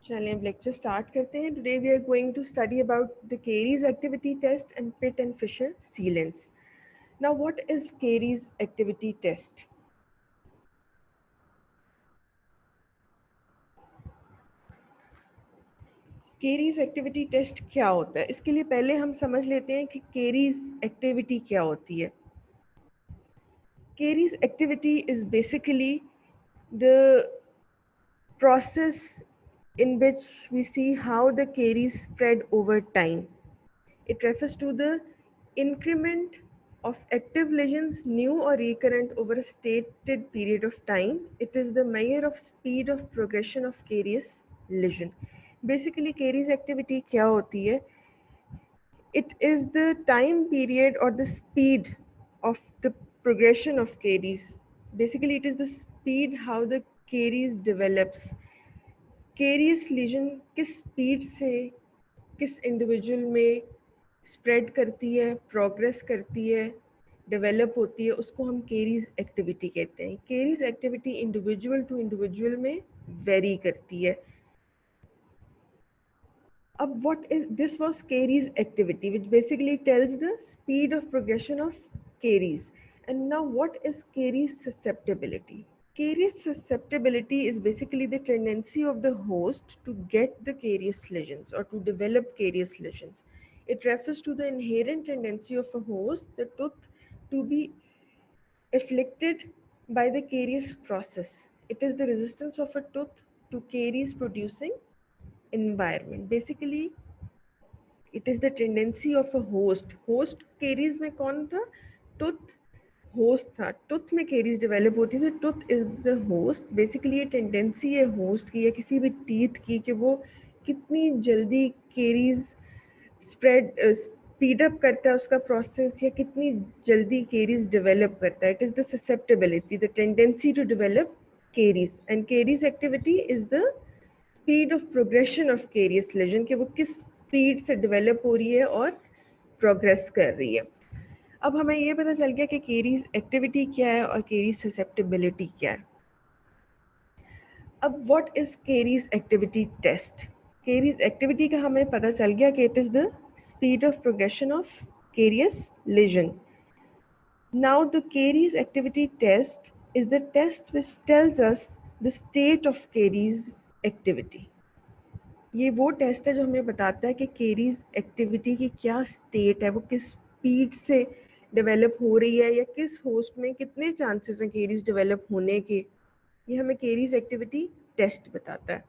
चलिए अब lecture start करते हैं. Today we are going to study about the caries activity test and pit and fissure sealants. Now what is caries activity test? Caries activity test क्या होता है? इसके लिए पहले हम समझ लेते हैं कि केरीज एक्टिविटी क्या होती है. Caries activity is basically the process in which we see how the caries spread over time. It refers to the increment of active lesions, new or recurrent, over a stated period of time. It is the measure of speed of progression of caries lesion. Basically, caries activity क्या होती है? It is the time period or the speed of the progression of caries. Basically, it is the speed how the caries develops. Carious lesion किस speed से किस individual में spread करती है, progress करती है, डेवलप होती है, उसको हम केरीज एक्टिविटी कहते हैं. Caries activity individual to individual में वेरी करती है. अब what is this was caries activity which basically tells the speed of progression of caries. And now what is caries susceptibility? Caries susceptibility is basically the tendency of the host to get the carious lesions or to develop carious lesions. It refers to the inherent tendency of a host, the tooth, to be afflicted by the carious process. It is the resistance of a tooth to caries producing environment. Basically, it is the tendency of a host. Host caries में कौन था? Tooth host था. Tooth में caries develop होती है, तो tooth is the host. Basically ये tendency है होस्ट की या किसी भी टीथ की कि वो कितनी जल्दी केरीज स्पीड अप करता है उसका प्रोसेस, या कितनी जल्दी केरीज डेवलप करता है. It is the susceptibility, the tendency to develop caries. And caries activity is the speed of progression of carious lesion, कि वो किस स्पीड से डेवलप हो रही है और प्रोग्रेस कर रही है. अब हमें ये पता चल गया कि केरीज एक्टिविटी क्या है और केरीज ससेप्टेबिलिटी क्या है. अब what is caries activity test? Caries activity का हमें पता चल गया कि it is the speed of progression of carious lesion. Now the caries activity test is the test which tells us the state of caries activity. ये वो test है जो हमें बताता है कि केरीज एक्टिविटी की क्या स्टेट है, वो किस स्पीड से डेवलप हो रही है या किस होस्ट में कितने चांसेस हैं केरीज डेवलप होने के. ये हमें केरीज एक्टिविटी टेस्ट बताता है.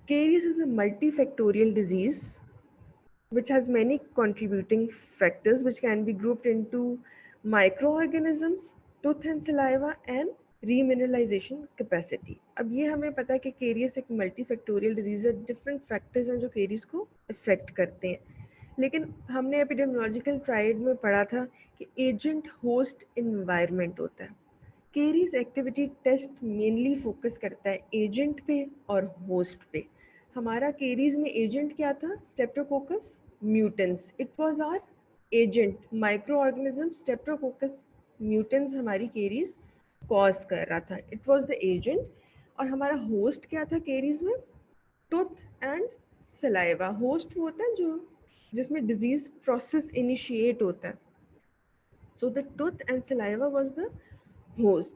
Caries is a multifactorial disease which has many contributing factors which can be grouped into microorganisms, tooth and saliva and remineralisation capacity. अब ये हमें पता है कि केरियस एक मल्टी फैक्टोरियल डिजीज है. डिफरेंट फैक्टर्स हैं जो केरियस को इफेक्ट करते हैं. लेकिन हमने एपिडेमियोलॉजिकल ट्रायड में पढ़ा था कि एजेंट होस्ट इन्वायरमेंट होता है. Caries activity test mainly focus करता है एजेंट पे और होस्ट पे. हमारा केरीज में एजेंट क्या था? Streptococcus mutans. It was our agent. Micro organism streptococcus mutans हमारी केरीज कॉज कर रहा था. It was the agent. और हमारा होस्ट क्या था केरीज में? Tooth and saliva. होस्ट वो होता है जो जिसमें डिजीज प्रोसेस इनिशिएट होता है. So the tooth and saliva was the host.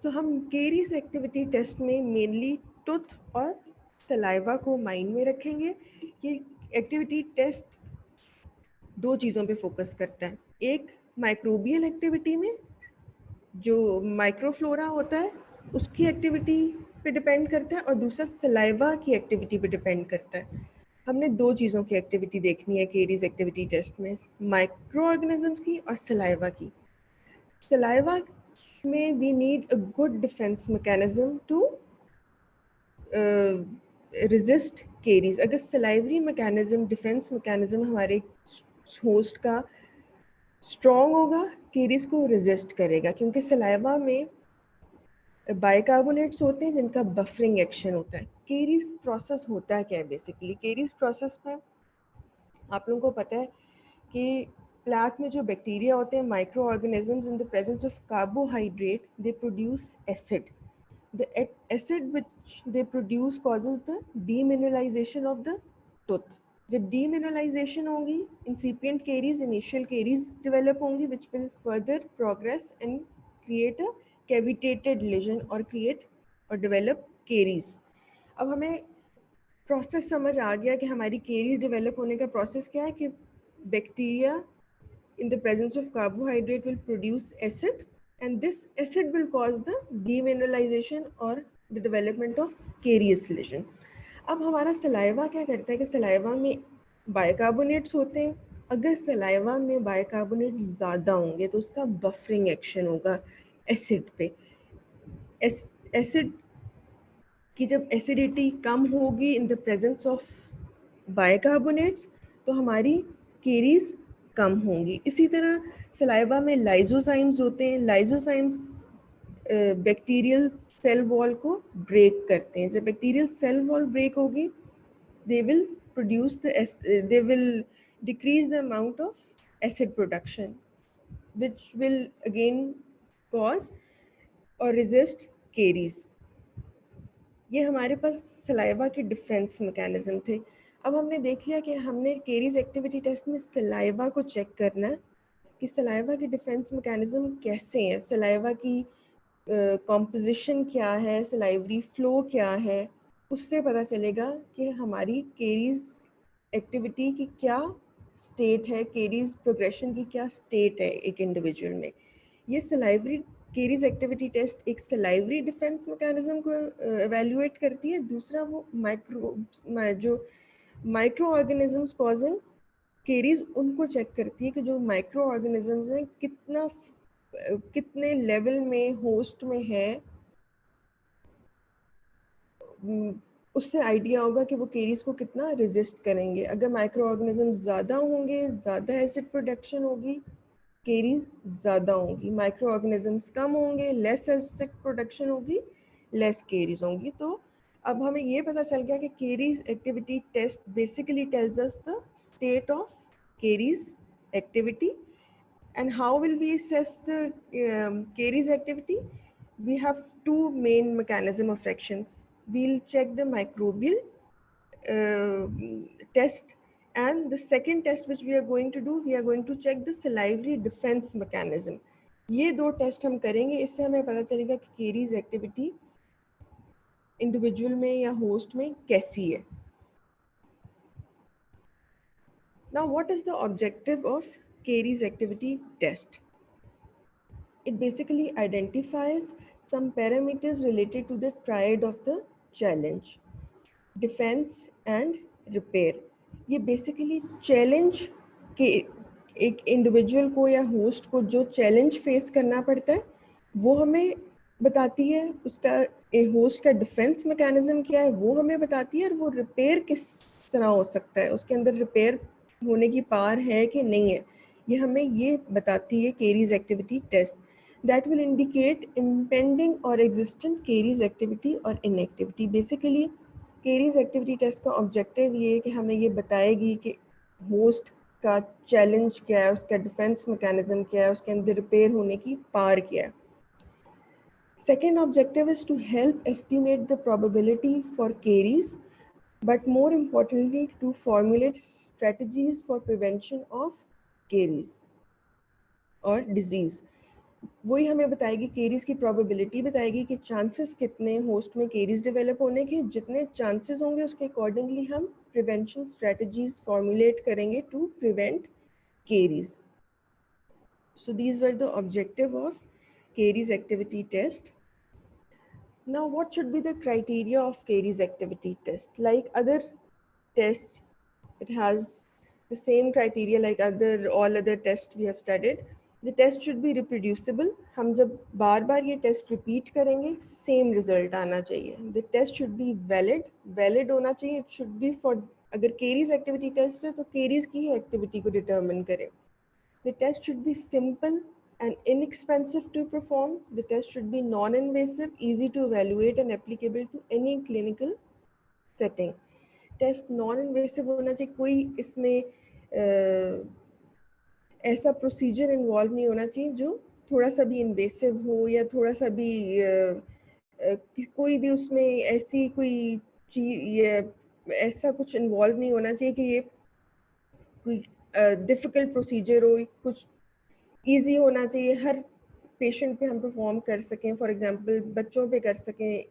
So हम केरीज एक्टिविटी टेस्ट में मेनली टूथ और सलाइवा को माइंड में रखेंगे. ये एक्टिविटी टेस्ट दो चीज़ों पे फोकस करता है. एक माइक्रोबियल एक्टिविटी में जो माइक्रोफ्लोरा होता है उसकी एक्टिविटी पे डिपेंड करता है, और दूसरा सलाइवा की एक्टिविटी पे डिपेंड करता है. हमने दो चीज़ों की एक्टिविटी देखनी है केरीज एक्टिविटी टेस्ट में, माइक्रो ऑर्गेनिजम्स की और सलाइवा की. सलाइवा में we need a good defence mechanism to resist caries. अगर सलाइवरी मैकेनिज्म, डिफेंस मैकेनिज्म हमारे होस्ट का स्ट्रॉन्ग होगा, केरीज को रेजिस्ट करेगा, क्योंकि सलाइवा में बाइकार्बोनेट्स होते हैं जिनका बफरिंग एक्शन होता है. केरीज प्रोसेस होता है क्या है? बेसिकली केरीज प्रोसेस में आप लोगों को पता है कि प्लाक में जो बैक्टीरिया होते हैं, micro organisms, in the presence of carbohydrate they produce acid. the acid which they produce causes the demineralization of the tooth. जब demineralization होगी, incipient caries, initial caries develop होंगी, which will further progress and create a cavitated lesion or create or develop caries. अब हमें process समझ आ गया कि हमारी caries develop होने का प्रोसेस क्या है कि bacteria in the presence of carbohydrate will produce acid, and this acid will cause the demineralization or the development of carious lesion. अब हमारा सलाइवा क्या करता है कि सलाइवा में बाइकार्बोनेट्स होते हैं. अगर सलाइवा में बाइकार्बोनेट ज़्यादा होंगे तो उसका बफरिंग एक्शन होगा एसिड पे. एसिड की जब एसिडिटी कम होगी in the presence of bicarbonates तो हमारी केरीज कम होंगी. इसी तरह सलाइवा में लाइजोजाइम्स होते हैं. लाइजोजाइम्स बैक्टीरियल सेल वॉल को ब्रेक करते हैं. जब बैक्टीरियल सेल वॉल ब्रेक होगी they will decrease the amount of acid production, which will again cause or resist caries. ये हमारे पास सलाइवा के डिफेंस मैकेनिज्म थे. अब हमने देख लिया कि हमने केरीज एक्टिविटी टेस्ट में सलाइवा को चेक करना है कि सलाइवा के डिफेंस मैकेनिज्म कैसे हैं, सलाइवा की कॉम्पोजिशन क्या है, सलाइवरी फ्लो क्या है. उससे पता चलेगा कि हमारी केरीज एक्टिविटी की क्या स्टेट है, केरीज प्रोग्रेशन की क्या स्टेट है एक इंडिविजुअल में. ये सलाइवरी केरीज एक्टिविटी टेस्ट एक सलाइवरी डिफेंस मैकेनिज्म को एवेल्युएट करती है. दूसरा वो माइक्रो ऑर्गेनिजम्स कॉजिंग केरीज उनको चेक करती है कि जो माइक्रो ऑर्गेनिजम्स हैं कितने लेवल में होस्ट में है. उससे आइडिया होगा कि वो केरीज को कितना रेजिस्ट करेंगे. अगर माइक्रो ऑर्गेनिज्म ज़्यादा होंगे, ज़्यादा एसिड प्रोडक्शन होगी, केरीज ज़्यादा होंगी. माइक्रो ऑर्गेनिजम्स कम होंगे, लेस एसिड प्रोडक्शन होगी, लेस केरीज होंगी. तो अब हमें ये पता चल गया कि caries activity test basically tells us the state of caries activity. And how will we assess the caries activity? We have two main mechanism of actions. We'll check the microbial test, and the second test which we are going to do, we are going to check the salivary defense mechanism. ये दो test हम करेंगे. इससे हमें पता चलेगा कि caries activity individual में या होस्ट में कैसी है. Now, what is the objective of caries activity test? It basically identifies some parameters related to the triad of the challenge, defense and repair. ये basically challenge के एक इंडिविजुअल को या होस्ट को जो चैलेंज फेस करना पड़ता है वो हमें बताती है. उसका होस्ट का डिफेंस मैकेनिज्म क्या है वो हमें बताती है, और वो रिपेयर किस तरह हो सकता है, उसके अंदर रिपेयर होने की पावर है कि नहीं है, ये हमें ये बताती है caries activity test. That will indicate impending or existent caries activity or inactivity. Basically, caries activity test का objective ये है कि हमें ये बताएगी कि host का challenge क्या है, उसका defense mechanism क्या है, उसके अंदर repair होने की power क्या है. Second objective is to help estimate the probability for caries, but more importantly to formulate strategies for prevention of caries or disease. वही हमें बताएगी, केरीज की प्रोबेबिलिटी बताएगी कि चांसेस कितने होस्ट में केरीज डेवलप होने के. जितने चांसेस होंगे उसके अकॉर्डिंगली हम प्रिवेंशन स्ट्रेटजीज फॉर्मुलेट करेंगे to prevent caries. So these were the objective of caries activity test. Now what should be the criteria of caries activity test? Like other test, it has the same criteria like all other tests we have studied. The test should be reproducible. हम जब बार बार ये test repeat करेंगे same result आना चाहिए. The test should be valid होना चाहिए. It should be for, अगर caries activity test है तो केरीज की एक्टिविटी को डिटर्मिन करें. The test should be simple and inexpensive to perform. The test should be non-invasive, easy to evaluate and applicable to any clinical setting. Test non invasive होना चाहिए. कोई इसमें ऐसा प्रोसीजर इन्वॉल्व नहीं होना चाहिए जो थोड़ा सा भी इन्वेसिव हो या थोड़ा सा भी कोई भी उसमें ऐसी कोई चीज, ऐसा कुछ इन्वॉल्व नहीं होना चाहिए कि ये कोई डिफ़िकल्ट प्रोसीजर हो, कुछ ईज़ी होना चाहिए, हर पेशेंट पे हम परफॉर्म कर सकें, फॉर एग्जांपल बच्चों पे कर सकें,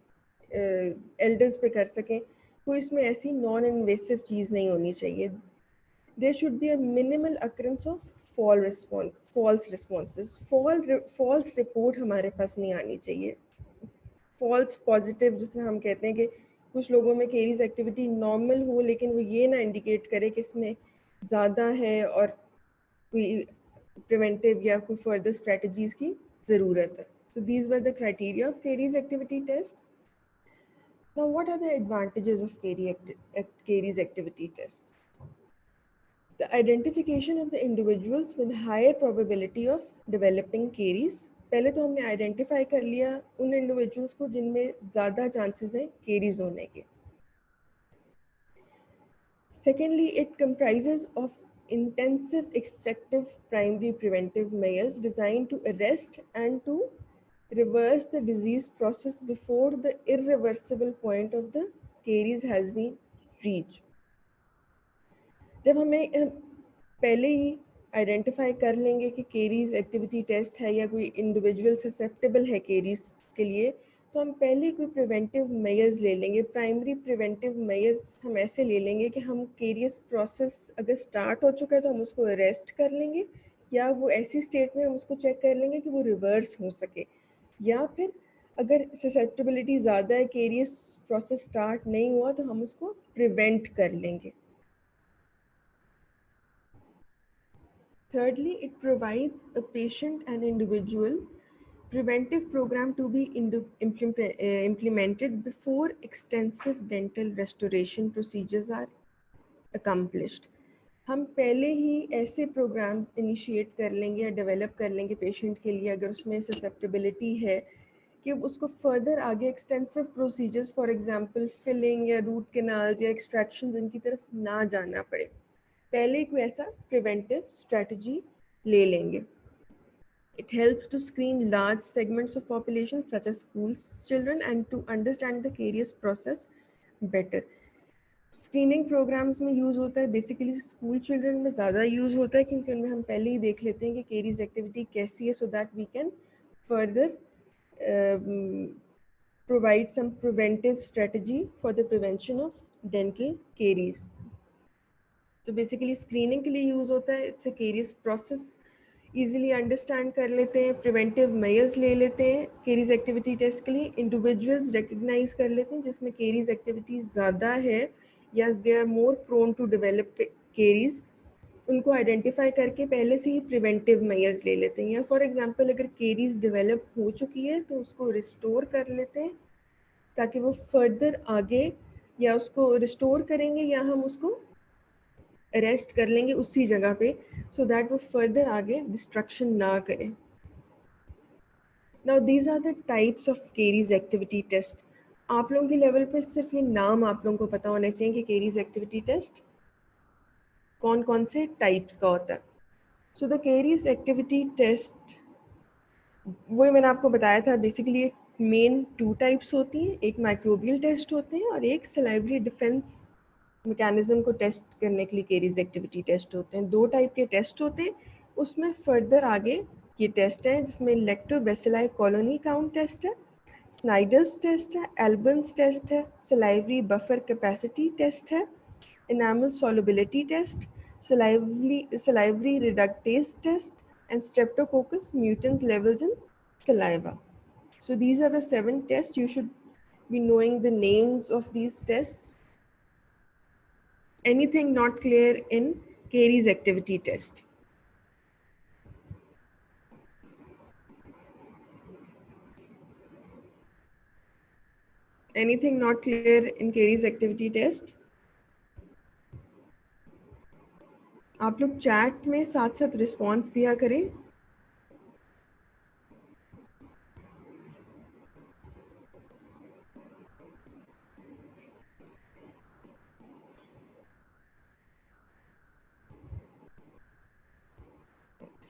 एल्डर्स पे कर सकें, कोई इसमें ऐसी नॉन इन्वेसिव चीज़ नहीं होनी चाहिए. There should be a minimal occurrence of false responses. False report हमारे पास नहीं आनी चाहिए. फॉल्स पॉजिटिव जिस तरह हम कहते हैं कि कुछ लोगों में केरीज एक्टिविटी नॉर्मल हो लेकिन वो ये ना इंडिकेट करे कि इसमें ज़्यादा है और कोई प्रिवेंटिव या कोई फर्दर स्ट्रेटजीज की ज़रूरत है. So these were the criteria of Caries activity test. Now, what are the advantages of Caries activity tests? The identification of the individuals with higher probability of developing caries. पहले तो हमने identify कर लिया उन individuals को जिनमें ज़्यादा chances हैं केरीज होने के. Secondly, it comprises of intensive, effective primary preventive measures designed to arrest and to reverse the disease process before the irreversible point of the caries has been reached. जब हमें पहले ही identify कर लेंगे कि caries activity test है या कोई individual susceptible है केरीज के लिए, तो हम पहले कोई प्रिवेंटिव मेजर्स ले लेंगे. प्राइमरी प्रिवेंटिव मेजर्स हम ऐसे ले लेंगे कि हम केरियस प्रोसेस अगर स्टार्ट हो चुका है तो हम उसको अरेस्ट कर लेंगे, या वो ऐसी स्टेट में हम उसको चेक कर लेंगे कि वो रिवर्स हो सके, या फिर अगर ससेप्टेबिलिटी ज़्यादा है, केरियस प्रोसेस स्टार्ट नहीं हुआ, तो हम उसको प्रिवेंट कर लेंगे. Thirdly, it provides a patient and individual preventive program to be implemented before extensive dental restoration procedures are accomplished. हम पहले ही ऐसे प्रोग्राम्स इनिशिएट कर लेंगे या डेवलप कर लेंगे पेशेंट के लिए अगर उसमें ससेप्टेबिलिटी है कि उसको फर्दर आगे extensive procedures for example filling या रूट कैनाल्स या एक्सट्रैक्शंस इनकी तरफ ना जाना पड़े, पहले कोई ऐसा प्रिवेंटिव स्ट्रेटजी ले लेंगे. It helps to screen large segments of population such as school children and to understand the caries process better. Screening programmes में यूज़ होता है, बेसिकली स्कूल चिल्ड्रन में ज़्यादा यूज़ होता है क्योंकि उनमें हम पहले ही देख लेते हैं कि केरीज एक्टिविटी कैसी है, so that we can further provide some preventive strategy for the prevention of dental caries. तो बेसिकली स्क्रीनिंग के लिए यूज़ होता है, इससे केरीज प्रोसेस ईजिली अंडरस्टैंड कर लेते हैं, प्रिवेंटिव मेजर्स ले लेते हैं. केरीज एक्टिविटी टेस्ट के लिए इंडिविजुअल्स रिकग्नाइज कर लेते हैं जिसमें केरीज एक्टिविटी ज़्यादा है या they are more prone to develop caries, उनको आइडेंटिफाई करके पहले से ही प्रिवेंटिव मेजर्स ले लेते हैं. या फॉर एग्जांपल अगर केरीज डेवलप हो चुकी है तो उसको रिस्टोर कर लेते हैं ताकि वो फर्दर आगे या उसको रिस्टोर करेंगे या हम उसको अरेस्ट कर लेंगे उसी जगह पे, सो दैट वो फर्दर आगे डिस्ट्रक्शन ना करें. Now these are the types of caries activity test. आप लोगों के लेवल पे सिर्फ ये नाम आप लोगों को पता होने चाहिए कि केरीज एक्टिविटी टेस्ट कौन कौन से टाइप्स का होता है. So the caries activity test वही मैंने आपको बताया था, बेसिकली मेन 2 टाइप्स होती हैं, एक माइक्रोबियल टेस्ट होते हैं और एक सलाइवरी डिफेंस मैकेनिज्म को टेस्ट करने के लिए केरीज एक्टिविटी टेस्ट होते हैं. 2 टाइप के टेस्ट होते हैं. उसमें फर्दर आगे ये टेस्ट है जिसमें लैक्टोबैसिलाई कॉलोनी काउंट टेस्ट है, स्नाइडर्स टेस्ट है, एल्बन्स टेस्ट है, सलाइवरी बफर कैपेसिटी टेस्ट है, enamel solubility test, salivary reductase test, and streptococcus mutans levels in saliva. So these are the 7 tests. You should be knowing the names of these tests. Anything not clear in Carey's activity test? Anything not clear in Carey's activity test? आप लोग chat में साथ साथ response दिया करें.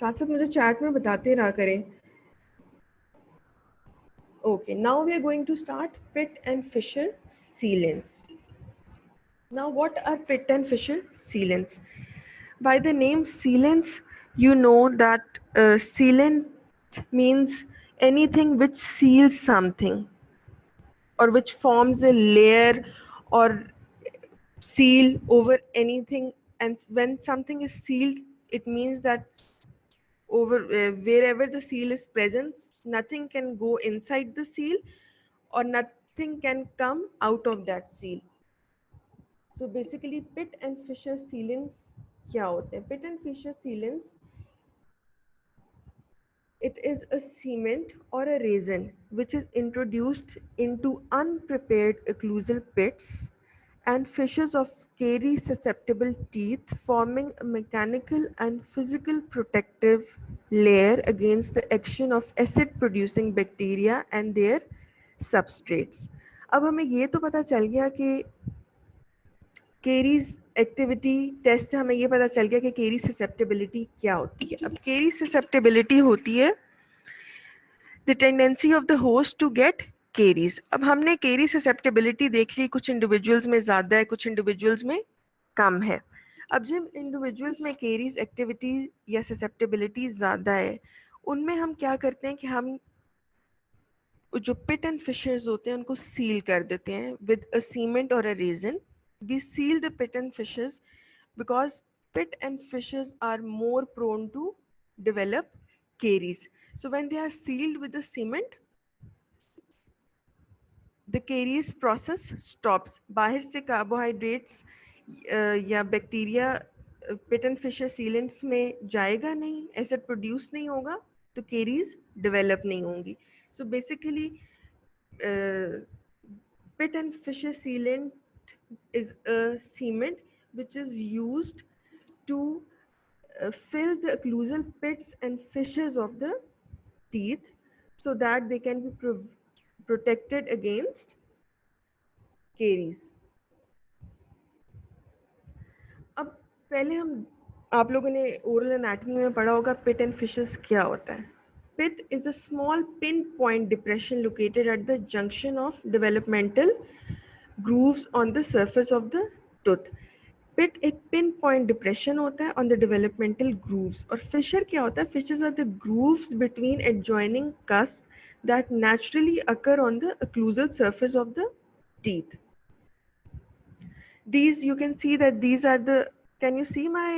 साथ साथ मुझे चैट में बताते रहा करें. Okay, now we are going to start Pitt and Fisher sealants. Now, what are Pitt and Fisher sealants? By the name sealants, you know that sealant means anything which seals something or which forms a layer or seal over anything. And when something is sealed, it means that over wherever the seal is present, nothing can go inside the seal or nothing can come out of that seal. So basically Pitt and Fisher sealants क्या होते हैं? Pitt and Fisher sealants, it is a cement or a resin which is introduced into unprepared occlusal pits and fissures of Carey susceptible teeth, forming a mechanical and physical protective layer against the action of acid producing bacteria and their substrates. अब हमें ये तो पता चल गया कि caries activity test से हमें ये पता चल गया कि केरी ससेप्टेबिलिटी क्या होती है. अब केरी ससेप्टेबिलिटी होती है the tendency of the host to get caries. अब हमने केरी ससेप्टेबिलिटी देख ली, कुछ इंडिविजुअल्स में ज़्यादा है, कुछ इंडिविजुअल्स में कम है. अब जिन इंडिविजुअल्स में केरीज एक्टिविटी या ससेप्टेबिलिटी ज़्यादा है, उनमें हम क्या करते हैं कि हम जो पिट एंड फिशर्स होते हैं उनको सील कर देते हैं विद अ सीमेंट और अ raisin. We seal the pit and fishes because pit and fishes are more prone to develop caries. So when they are sealed with the cement, the caries process stops. बाहर से carbohydrates या bacteria pit and fisher sealants में जाएगा नहीं, acid produce नहीं होगा, तो caries develop नहीं होंगी. So basically pit and fisher sealant is a cement which is used to fill the occlusal pits and fissures of the teeth so that they can be protected against caries. अब पहले हम आप लोगों ने oral anatomy में पढ़ा होगा पिट and fishes क्या होता है. Pit is a small pinpoint depression located at the junction of developmental grooves on the surface of the tooth. Pit एक पिन पॉइंट डिप्रेशन होता है ऑन द डेवलपमेंटल ग्रूव्स. और फिशर क्या होता है? Fissures are the grooves between adjoining cusp that naturally occur on the occlusal surface of the teeth. These you can see that these are the, can you see my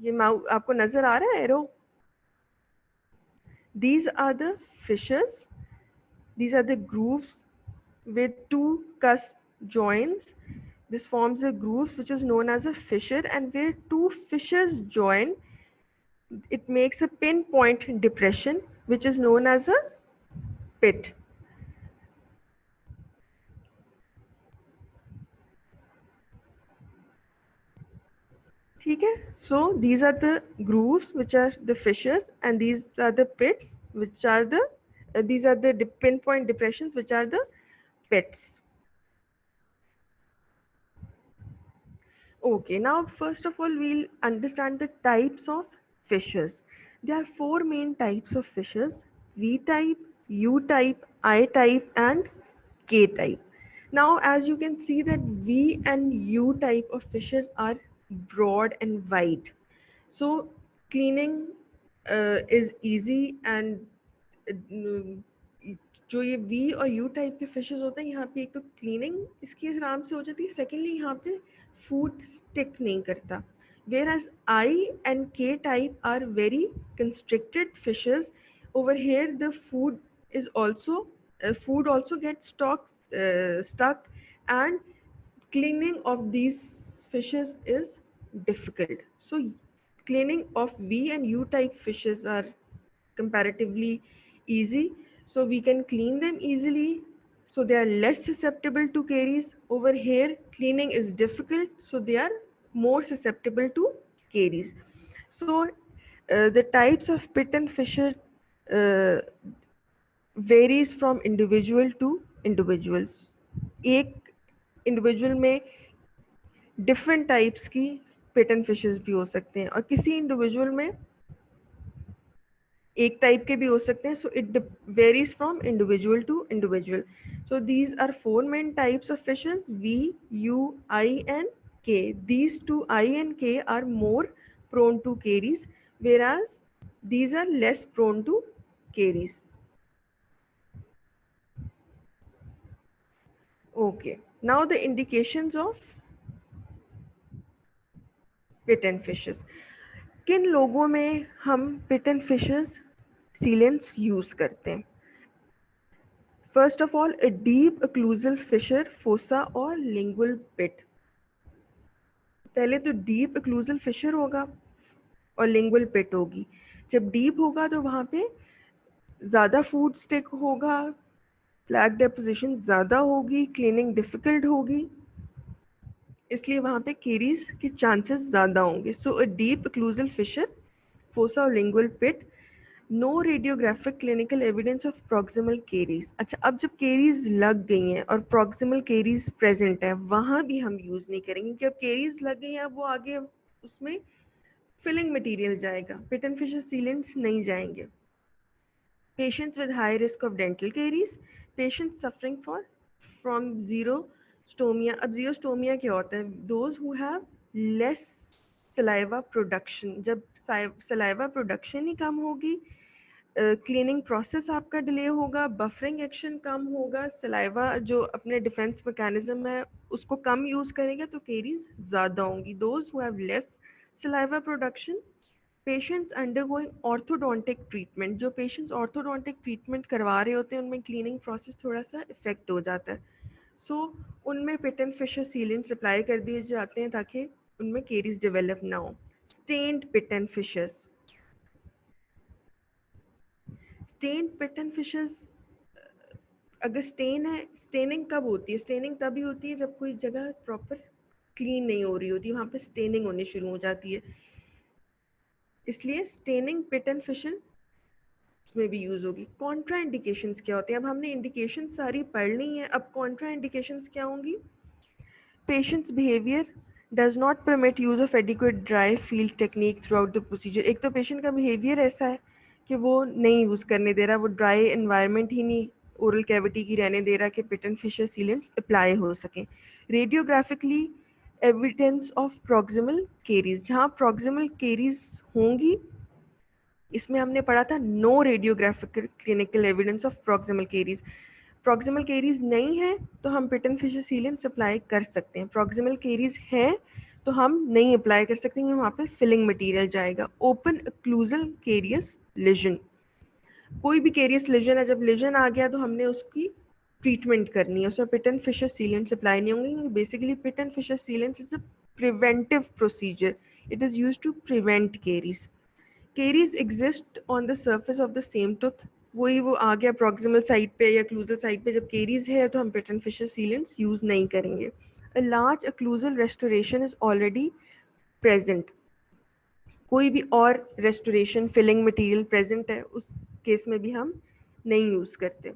ये Maui आपको नजर आ रहा है arrow? These are the fissures. These are the grooves with two cusp joints. This forms a groove which is known as a fissure, and where two fissures join, it makes a pinpoint depression which is known as a pit. ठीक है? So these are the grooves which are the fissures, and these are the pits which are the these are the pinpoint depressions which are the pits. Okay, now first of all we'll understand the types of fissures. There are four main types of fissures: V type, U type, I type and K type. Now as you can see that V and U type of fissures are broad and wide. So cleaning is easy, and जो ये V और U type के fishes होते हैं, यहाँ पे एक तो क्लीनिंग इसकी आराम से हो जाती है, सेकेंडली यहाँ पे फूड स्टिक नहीं करता. Whereas I and K type are very constricted fishes. Over here the food is also food also gets stuck, and cleaning of these fishes is difficult. So cleaning of V and U type fishes are comparatively easy, so we can clean them easily, so they are less susceptible to caries. Over here cleaning is difficult, so they are more susceptible to caries. So the types of pit and fissure varies from individual to individuals. एक individual में different types की पिट and fishes भी हो सकते हैं, और किसी individual में एक टाइप के भी हो सकते हैं. So it varies from individual to individual. So these are 4 main types of fissures, V, U, I and K. These two, I and K, are more prone to caries, whereas these are less prone to caries. Okay, now the indications of pit and fissures. किन लोगों में हम पिटन fishes sealants use करते हैं? First of all, a deep occlusal fissure, fossa और lingual pit. पहले तो deep occlusal Fisher होगा और लिंगुअल पिट होगी. जब डीप होगा तो वहाँ पे ज़्यादा फूड स्टिक होगा, प्लैक डेपोजिशन ज़्यादा होगी, क्लीनिंग डिफ़िकल्ट होगी, इसलिए वहाँ पे केरीज के चांसेस ज़्यादा होंगे. So a deep occlusal fissure, fossa और lingual pit. No radiographic clinical evidence of proximal caries. अच्छा, अब जब केरीज लग गई हैं और प्रॉक्सिमल केरीज प्रेजेंट है, वहाँ भी हम यूज़ नहीं करेंगे, क्योंकि अब केरीज लग गई हैं, अब वो आगे उसमें फिलिंग मटेरियल जाएगा, पिटन फिशेस सीलेंट्स नहीं जाएंगे. Patients with high risk of dental caries, patients suffering from xerostomia. अब xerostomia क्या होता है? Those who have less saliva production. जब saliva production ही कम होगी, क्लीनिंग प्रोसेस आपका डिले होगा, बफरिंग एक्शन कम होगा, सलाइवा जो अपने डिफेंस मैकेनिज्म है उसको कम यूज़ करेंगे, तो केरीज ज़्यादा होंगी. Those who have less saliva production, patients undergoing orthodontic treatment. जो पेशेंट्स ऑर्थोडोंटिक ट्रीटमेंट करवा रहे होते हैं उनमें क्लीनिंग प्रोसेस थोड़ा सा इफेक्ट हो जाता है. सो उनमें पिटन फिशर सीलेंट्स अप्लाई कर दिए जाते हैं ताकि उनमें केरीज डेवलप ना हो. Stained pit and fissures. Stained pit and fissures, अगर स्टेन है, स्टेनिंग कब होती है? स्टेनिंग तभी होती है जब कोई जगह प्रॉपर क्लीन नहीं हो रही होती, वहाँ पे स्टेनिंग होनी शुरू हो जाती है, इसलिए स्टेनिंग पिटन फिशर में भी यूज़ होगी. कॉन्ट्रा इंडिकेशंस क्या होते हैं? अब हमने इंडिकेशन सारी पढ़ ली हैं, अब कॉन्ट्रा इंडिकेशंस क्या होंगी? Patients behaviour does not permit use of adequate dry field technique through out the procedure. एक तो पेशेंट का बिहेवियर ऐसा है कि वो नहीं यूज़ करने दे रहा, वो ड्राई इन्वायरमेंट ही नहीं ओरल कैविटी की रहने दे रहा कि पिटन फिशर सीलेंट्स अप्लाई हो सकें. Radiographically evidence of proximal caries. जहाँ प्रॉक्सिमल केरीज होंगी, इसमें हमने पढ़ा था no radiographic clinical evidence of proximal caries. Proximal caries नहीं है तो हम पिटन फिशर सीलेंट्स अप्लाई कर सकते हैं. प्रॉक्सिमल केरीज है तो हम नहीं अप्लाई कर सकते हैं, वहाँ पे फिलिंग मटेरियल जाएगा. Open occlusal carious lesion. कोई भी केरियस लेजन है, जब लेजन आ गया तो हमने उसकी ट्रीटमेंट करनी है, उसमें पिटन फिशर सीलेंट्स अप्लाई नहीं होंगे. Basically pit and fissure sealants is a preventive procedure. It is use to prevent caries. Caries exist on the surface of the same tooth. वही वो आ गया प्रॉक्सिमल साइड पे या क्लूजल साइड पे, जब केरीज है तो हम पिटन फिशर सीलेंट्स यूज़ नहीं करेंगे. A large occlusal restoration is already present. कोई भी और रेस्टोरेशन फिलिंग मटेरियल प्रेजेंट है, उस केस में भी हम नहीं यूज़ करते.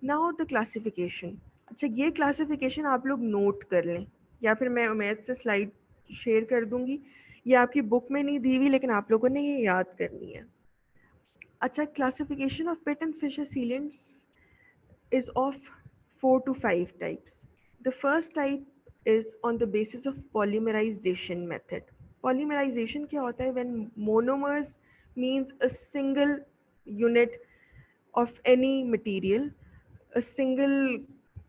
Now the classification. अच्छा, ये क्लासिफिकेशन आप लोग नोट कर लें, या फिर मैं उमैद से स्लाइड शेयर कर दूंगी. ये आपकी बुक में नहीं दी हुई, लेकिन आप लोगों ने ये याद करनी है. अच्छा, classification of pit and fissure sealants is of 4 to 5 types. The first type is on the basis of polymerization method. Polymerization क्या होता है? When monomers means a single unit of any material, a single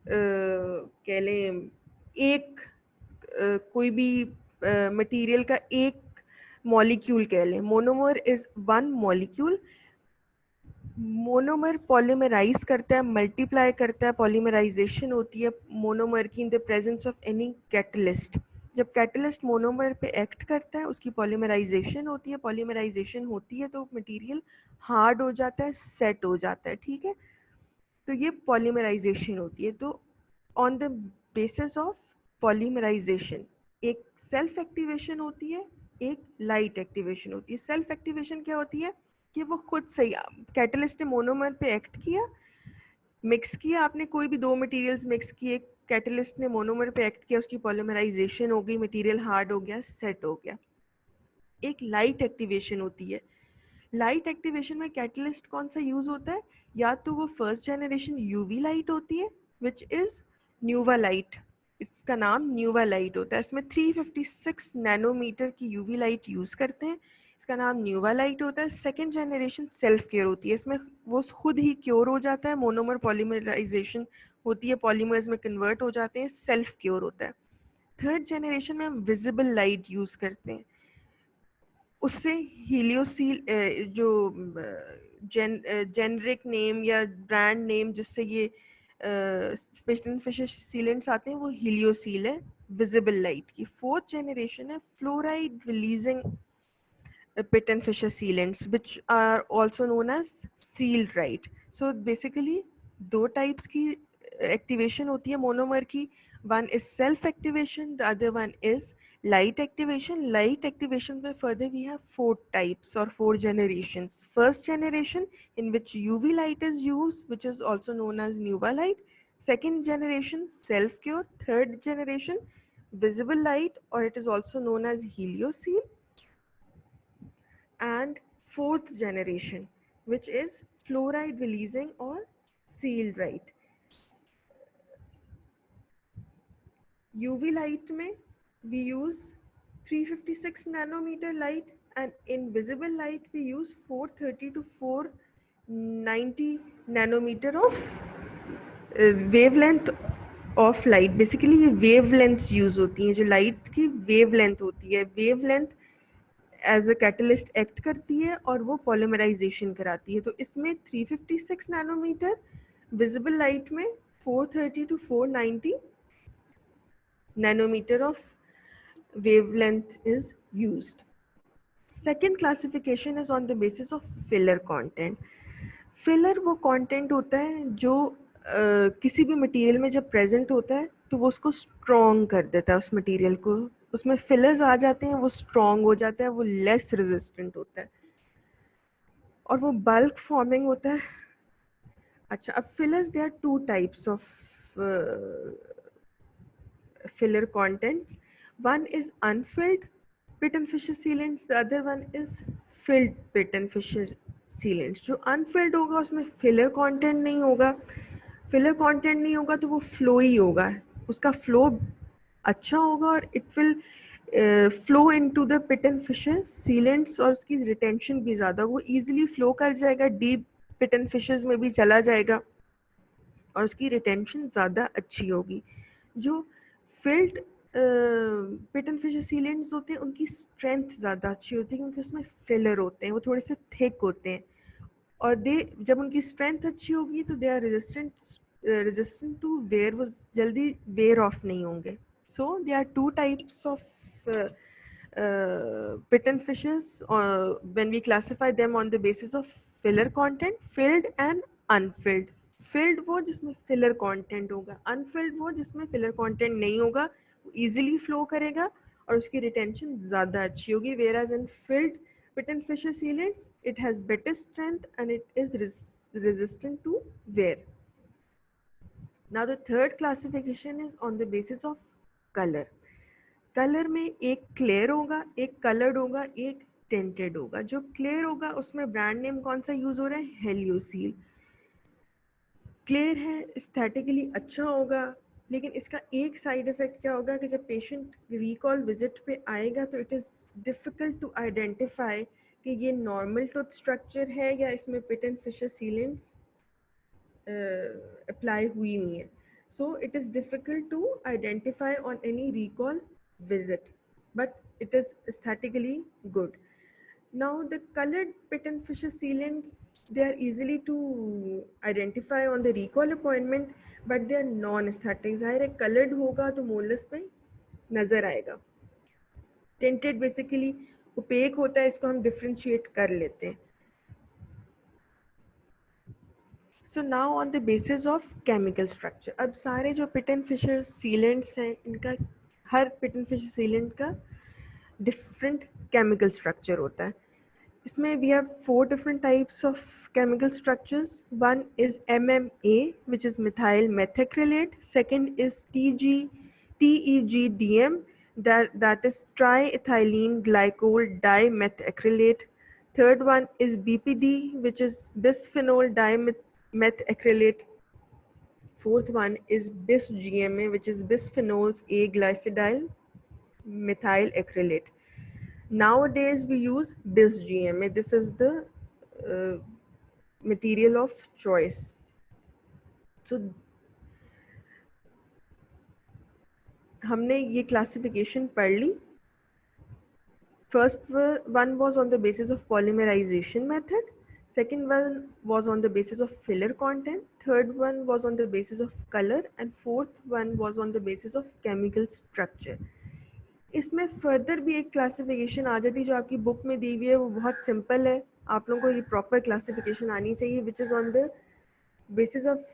कह लें एक कोई भी material का एक मॉलिक्यूल कह लें. Monomer is one molecule. Monomer polymerize करता है, मल्टीप्लाई करता है, पॉलीमराइजेशन होती है मोनोमर की in the presence of any catalyst. जब कैटलिस्ट मोनोमर पे एक्ट करता है, उसकी पॉलीमराइजेशन होती है. पॉलीमराइजेशन होती है तो मटेरियल हार्ड हो जाता है, सेट हो जाता है. ठीक है, तो ये पॉलीमराइजेशन होती है. तो on the basis of polymerization एक सेल्फ एक्टिवेशन होती है, एक लाइट एक्टिवेशन होती है. सेल्फ एक्टिवेशन क्या होती है कि वो खुद सही, कैटलिस्ट ने मोनोमर पे एक्ट किया, मिक्स किया आपने, कोई भी दो मटेरियल्स मिक्स किए, कैटलिस्ट ने मोनोमर पे एक्ट किया, उसकी पॉलीमराइजेशन हो गई, मटेरियल हार्ड हो गया, सेट हो गया. एक लाइट एक्टिवेशन होती है. लाइट एक्टिवेशन में कैटलिस्ट कौन सा यूज होता है? या तो वो फर्स्ट जनरेशन यूवी लाइट होती है विच इज न्यूवा लाइट, इसका नाम न्यूवा लाइट होता है। इसमें 356 नैनोमीटर की यूवी लाइट यूज करते हैं, इसका नाम न्यूवा लाइट होता है। सेकेंड जनरेशन सेल्फ क्योर होती है, इसमें वो खुद ही क्योर हो जाता है, मोनोमर पॉलीमराइजेशन होती है, पॉलीमर्स में कन्वर्ट हो जाते हैं, सेल्फ क्योर होता है। थर्ड जनरेशन में हम विजिबल लाइट यूज करते हैं, उससे हीलियोसील जो जेनरिक नेम या ब्रांड नेम जिससे ये पिटन फिशर सीलेंट्स आते हैं वो हीलियोसील है, विजिबल लाइट की। फोर्थ जनरेशन है fluoride releasing pit and fisher sealants which are also known as sealed right. So basically दो types की activation होती है monomer की, one is self activation, the other one is light activation. Light activation में further we have four types or four generations. First generation in which UV light is used, which is also known as nuva light. Second generation self cure. Third generation visible light, or it is also known as helioseal. And fourth generation which is fluoride releasing or sealed right. UV light में we use 356 nanometer light, and in visible light we use 430 to 490 nanometer of wavelength of light. Basically ये wavelengths use होती हैं, जो light की wavelength होती है, wavelength as a catalyst act करती है और वो पॉलीमराइजेशन कराती है। तो इसमें 356 नैनोमीटर, विजिबल लाइट में 430 to 490 nanometer of wavelength is used. Second classification is on the basis of filler content. Filler वो कंटेंट होता है जो किसी भी मटेरियल में जब प्रेजेंट होता है तो वो उसको स्ट्रॉन्ग कर देता है, उस मटेरियल को, उसमें फिलर्स आ जाते हैं, वो स्ट्रॉन्ग हो जाता है, वो लेस रेजिस्टेंट होता है और वो बल्क फॉर्मिंग होता है। अच्छा, अब fillers, there are two types of filler contents. One is unfilled pit and fissure sealants, the other one is filled pit and fissure sealants. जो unfilled होगा उसमें filler content नहीं होगा, filler content नहीं होगा तो वो flow ही होगा, उसका flow अच्छा होगा और it will flow into the pit and fissure sealants और उसकी retention भी ज़्यादा, वो easily flow कर जाएगा, deep pit and fissures में भी चला जाएगा और उसकी रिटेंशन ज़्यादा अच्छी होगी। जो filled pit and fissure sealants होते हैं उनकी स्ट्रेंथ ज़्यादा अच्छी होती है क्योंकि उसमें फिलर होते हैं, वो थोड़े से थिक होते हैं और जब उनकी स्ट्रेंथ अच्छी होगी तो they are resistant to wear, वो जल्दी वेयर ऑफ नहीं होंगे। So they are two types of pit and fishers when we classify them on the basis of filler content, filled and unfilled. Filled वो जिसमें filler content होगा, unfilled वो जिसमें filler content नहीं होगा, easily flow करेगा और उसकी retention ज़्यादा अच्छी होगी, whereas in filled pit and fissure sealants it has better strength and it is resistant to wear. Now the third classification is on the basis of color. Colour में एक clear होगा, एक कलर्ड होगा, एक tainted होगा। जो clear होगा उसमें ब्रांड नेम कौन सा यूज हो रहा है? हेलियोसील। क्लियर है, एस्थेटिकली अच्छा होगा, लेकिन इसका एक साइड इफेक्ट क्या होगा कि जब पेशेंट रिकॉल विजिट पे आएगा तो it is difficult to identify कि ये नॉर्मल टूथ स्ट्रक्चर है या इसमें pit and fissure sealants apply हुई हुई है। So it is difficult to identify on any recall visit, but it is aesthetically good. Now the colored pit and fissure sealants, they are easily to identify on the recall appointment, but they are non-aesthetic. ज़ाहिर है colored होगा तो molars पे नज़र आएगा। Tinted basically opaque होता है, इसको हम differentiate कर लेते हैं। So now on the basis of chemical structure, अब सारे जो पिट एंड फिशर सीलेंट्स हैं इनका, हर पिट एंड फिशर सीलेंट का डिफरेंट केमिकल स्ट्रक्चर होता है। इसमें we have 4 different types of chemical structures. One is MMA, which is methyl methacrylate. Second is TEGDM, that is triethylene glycol dimethacrylate. Third one is BPD, which is bisphenol dimethacrylate. Fourth one is bis-GMA, which is bisphenols A glycidyl methyl acrylate. Nowadays we use bis-GMA. This is the material of choice. So हमने ये classification पढ़ ली. First one was on the basis of polymerization method. Second one was on the basis of filler content. Third one was on the basis of color. And fourth one was on the basis of chemical structure. इसमें further भी एक classification आ जाती है जो आपकी book में दी हुई है, वो बहुत सिंपल है. आप लोगों को ये प्रॉपर क्लासिफिकेशन आनी चाहिए, which is on the basis of